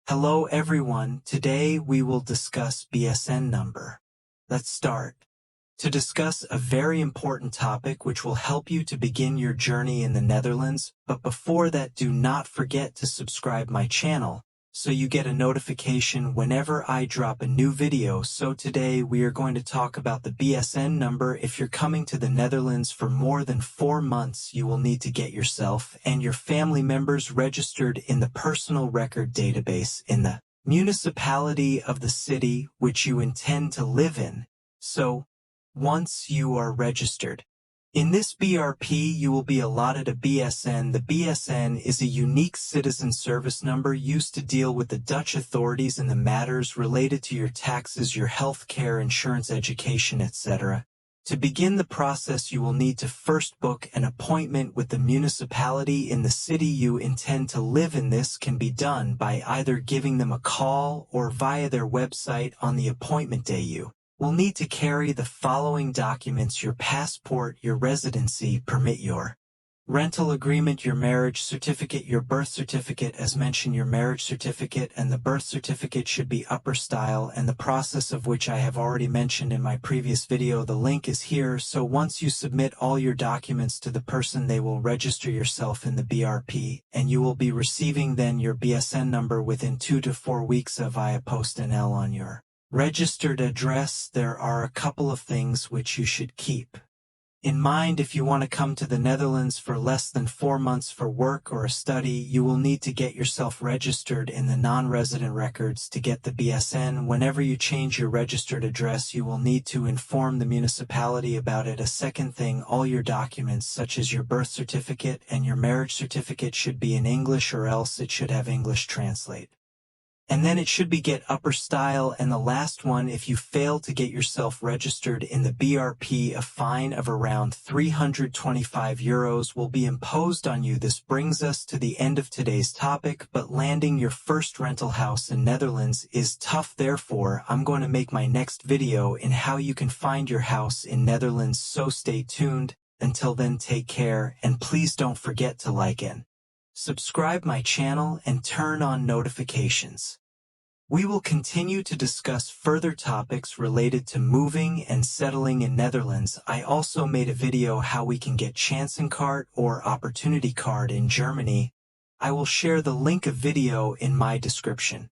Hello everyone, today we will discuss BSN number. Let's start. To discuss a very important topic which will help you to begin your journey in the Netherlands, but before that do not forget to subscribe my channel, so you get a notification whenever I drop a new video. So today we are going to talk about the BSN number. If you're coming to the Netherlands for more than 4 months, you will need to get yourself and your family members registered in the personal record database in the municipality of the city which you intend to live in. So, once you are registered in this BRP, you will be allotted a BSN. The BSN is a unique citizen service number used to deal with the Dutch authorities in the matters related to your taxes, your health care, insurance, education, etc. To begin the process, you will need to first book an appointment with the municipality in the city you intend to live in. This can be done by either giving them a call or via their website. On the appointment day, you will need to carry the following documents: your passport, your residency permit, your rental agreement, your marriage certificate, your birth certificate. As mentioned, your marriage certificate and the birth certificate should be upper style, and the process of which I have already mentioned in my previous video. The link is here. So once you submit all your documents to the person, they will register yourself in the BRP, and you will be receiving then your BSN number within 2 to 4 weeks via PostNL on your registered address. There are a couple of things which you should keep in mind if you want to come to the Netherlands for less than 4 months for work or a study. You will need to get yourself registered in the non-resident records to get the BSN. Whenever you change your registered address, you will need to inform the municipality about it. A second thing, all your documents such as your birth certificate and your marriage certificate should be in English, or else it should have English translate. And then it should be get upper style. And the last one, if you fail to get yourself registered in the BRP, a fine of around 325 euros will be imposed on you. This brings us to the end of today's topic, but landing your first rental house in Netherlands is tough. Therefore, I'm going to make my next video in how you can find your house in Netherlands, so stay tuned. Until then, take care, and please don't forget to like and subscribe my channel and turn on notifications. We will continue to discuss further topics related to moving and settling in Netherlands. I also made a video how we can get Chancencard or Opportunity Card in Germany. I will share the link of video in my description.